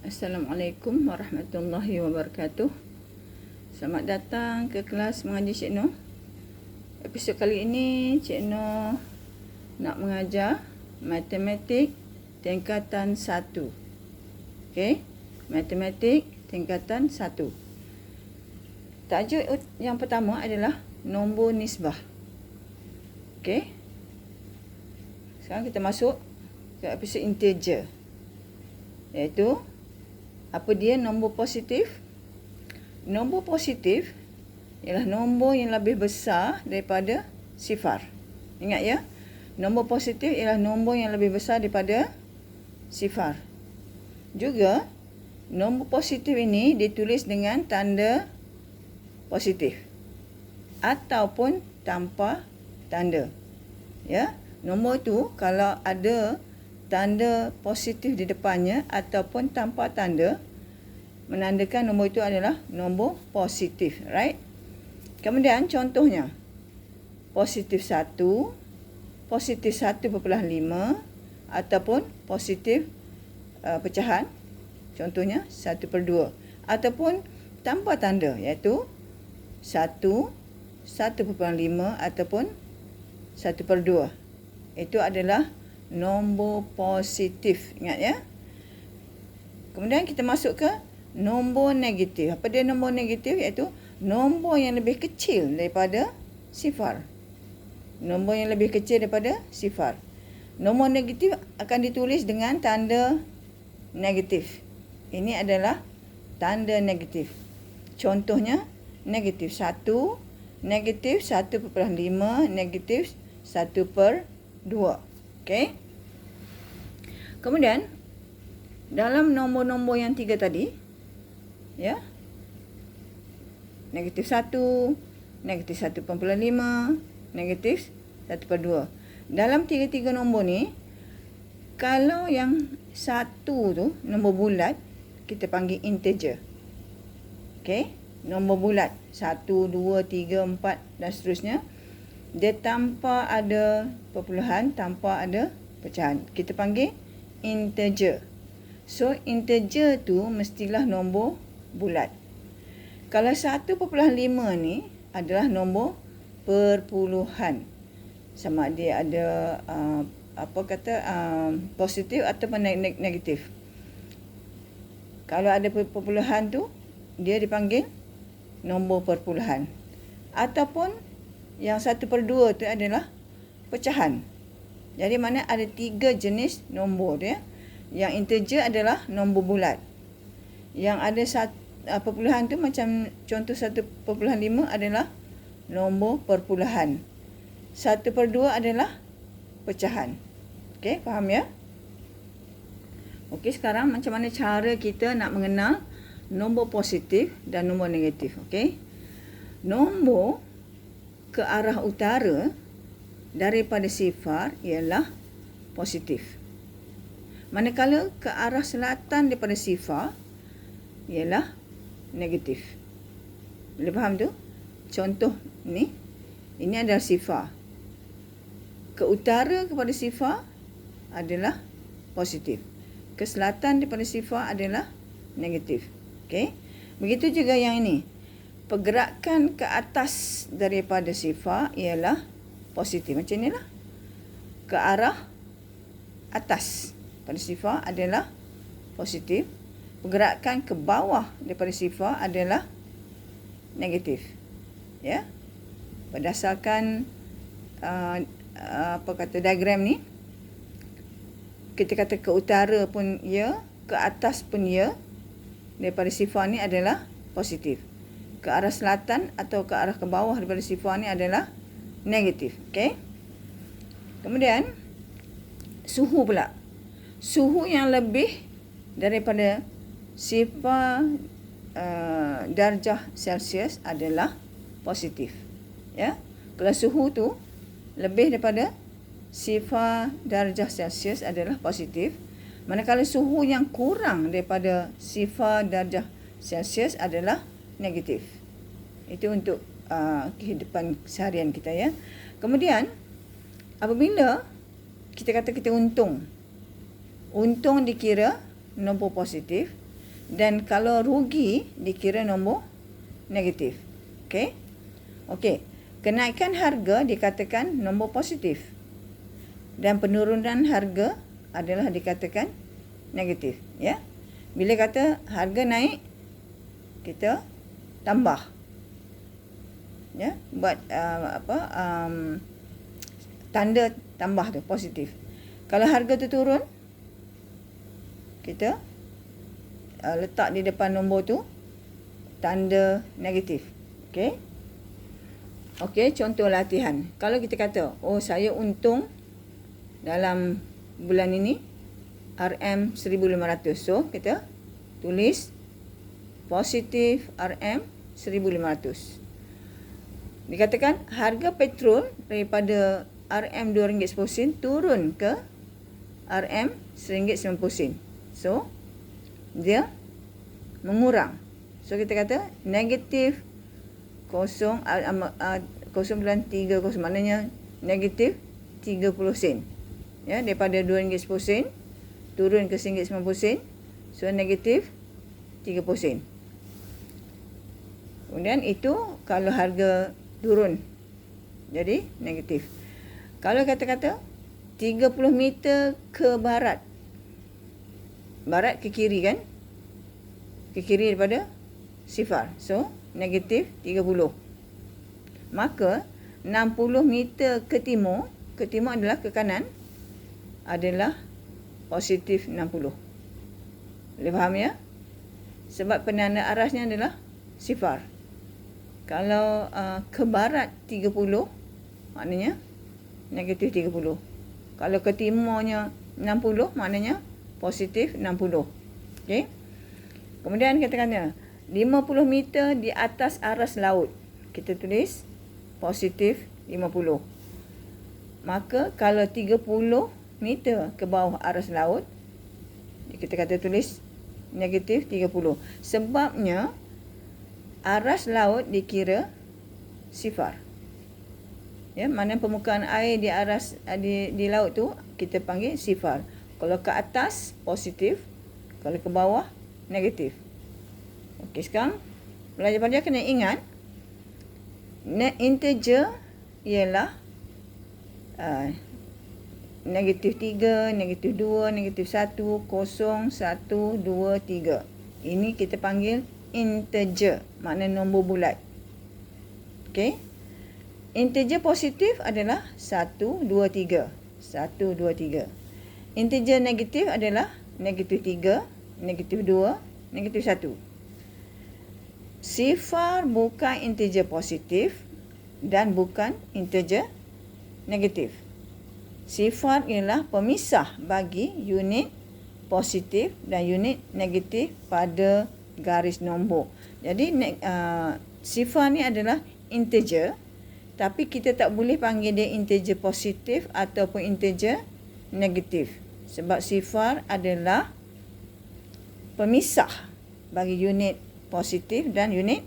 Assalamualaikum warahmatullahi wabarakatuh. Selamat datang ke kelas mengaji Cik Noh. Episod kali ini Cik Noh nak mengajar matematik tingkatan 1. Okey, matematik tingkatan 1. Tajuk yang pertama adalah nombor nisbah. Okey. Sekarang kita masuk ke episod integer. Iaitu apa dia nombor positif? Nombor positif ialah nombor yang lebih besar daripada sifar. Ingat ya, nombor positif ialah nombor yang lebih besar daripada sifar. Juga nombor positif ini ditulis dengan tanda positif ataupun tanpa tanda. Ya, nombor tu kalau ada tanda positif di depannya ataupun tanpa tanda, menandakan nombor itu adalah nombor positif, right? Kemudian contohnya, positif 1, positif 1,5 ataupun positif pecahan, contohnya 1/2, ataupun tanpa tanda, iaitu 1, 1,5 ataupun 1/2. Itu adalah nombor positif. Ingat ya. Kemudian kita masuk ke nombor negatif. Apa dia nombor negatif? Iaitu nombor yang lebih kecil daripada sifar. Nombor yang lebih kecil daripada sifar. Nombor negatif akan ditulis dengan tanda negatif. Ini adalah tanda negatif. Contohnya negatif 1, negatif 1,5, negatif 1/2. Okey. Kemudian dalam nombor-nombor yang 3 tadi, ya, negatif 1, negatif 1,5, negatif 1/2. Dalam tiga-tiga nombor ni, kalau yang 1 tu nombor bulat, kita panggil integer. Okey, nombor bulat 1, 2, 3, 4 dan seterusnya. Dia tanpa ada perpuluhan, tanpa ada pecahan, kita panggil integer. So integer tu mestilah nombor bulat. Kalau 1,5 ni adalah nombor perpuluhan, sama dia ada positif ataupun negatif. Kalau ada perpuluhan tu, dia dipanggil nombor perpuluhan. Ataupun yang 1/2 tu adalah pecahan. Jadi mana ada 3 jenis nombor dia. Yang integer adalah nombor bulat. Yang ada perpuluhan tu macam contoh 1,5 adalah nombor perpuluhan. 1/2 adalah pecahan. Okey, faham ya? Okey, sekarang macam mana cara kita nak mengenal nombor positif dan nombor negatif. Okey. Nombor ke arah utara daripada sifar ialah positif. Manakala ke arah selatan daripada sifar ialah negatif. Boleh faham tu? Contoh ni, ini adalah sifar. Ke utara kepada sifar adalah positif. Ke selatan daripada sifar adalah negatif. Okey. Begitu juga yang ini. Pergerakan ke atas daripada sifar ialah positif. Macam inilah. Ke arah atas pada sifar adalah positif. Pergerakan ke bawah daripada sifar adalah negatif. Ya. Berdasarkan diagram ni, kita kata ke utara pun ya, ke atas pun ya, daripada sifar ni adalah positif. Ke arah selatan atau ke arah ke bawah daripada sifar ni adalah negatif. Okey. Kemudian suhu pula. Suhu yang lebih daripada sifar darjah Celsius adalah positif. Ya. Kalau suhu tu lebih daripada sifar darjah Celsius adalah positif. Manakala suhu yang kurang daripada sifar darjah Celsius adalah negatif. Itu untuk kehidupan seharian kita ya. Kemudian apabila kita kata kita untung dikira nombor positif, Dan kalau rugi dikira nombor negatif. Okey. Okey. Kenaikan harga dikatakan nombor positif. Dan penurunan harga adalah dikatakan negatif, ya. Bila kata harga naik, kita tambah. Ya, buat tanda tambah tu positif. Kalau harga tu turun, kita letak di depan nombor tu tanda negatif. Okey. Okey, contoh latihan. Kalau kita kata, oh saya untung dalam bulan ini RM 1,500. So, kita tulis positif RM 1,500. Dikatakan harga petrol daripada RM RM2.10 turun ke RM RM1.90. So, dia mengurang. So, kita kata negatif 0.30, maknanya negatif 30 sen. Ya, daripada RM2.10 turun ke RM1.90. So, negatif 30 sen. Kemudian itu kalau harga turun, jadi negatif. Kalau kata-kata 30 meter ke barat. Barat ke kiri kan? Ke kiri daripada sifar. So, negatif 30. Maka 60 meter ke timur adalah ke kanan, adalah positif 60. Boleh faham ya? Sebab penanda arasnya adalah sifar. Kalau ke barat 30, maknanya negatif 30. Kalau ke timurnya 60, maknanya positif 60. Okey. Kemudian katakannya 50 meter di atas aras laut. Kita tulis positif 50. Maka kalau 30 meter ke bawah aras laut, kita kata tulis negatif 30. Sebabnya aras laut dikira sifar. Ya, mana permukaan air di aras di laut tu kita panggil sifar. Kalau ke atas positif, kalau ke bawah negatif. Okey, sekarang pelajar-pelajar kena ingat integer ialah negatif 3, negatif 2, negatif 1, 0, 1, 2, 3. Ini kita panggil integer, makna nombor bulat. Okey. Integer positif adalah 1, 2, 3. 1, 2, 3. Integer negatif adalah negatif 3, negatif 2, negatif 1. Sifar bukan integer positif dan bukan integer negatif. Sifar ialah pemisah bagi unit positif dan unit negatif pada garis nombor. Jadi sifar ni adalah integer, tapi kita tak boleh panggil dia integer positif ataupun integer negatif. Sebab sifar adalah pemisah bagi unit positif dan unit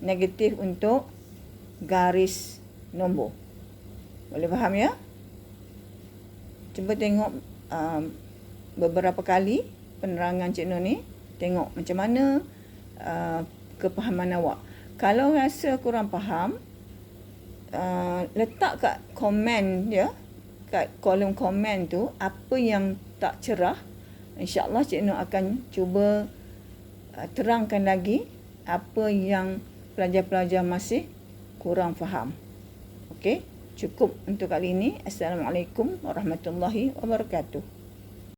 negatif untuk garis nombor. Boleh faham ya? Cuba tengok beberapa kali penerangan Cik Nur ni. Tengok macam mana kepahaman awak. Kalau rasa kurang faham, letak kat komen dia, kat kolom komen tu, apa yang tak cerah. InsyaAllah Cik Nur akan cuba terangkan lagi apa yang pelajar-pelajar masih kurang faham. Okey, cukup untuk kali ini. Assalamualaikum warahmatullahi wabarakatuh.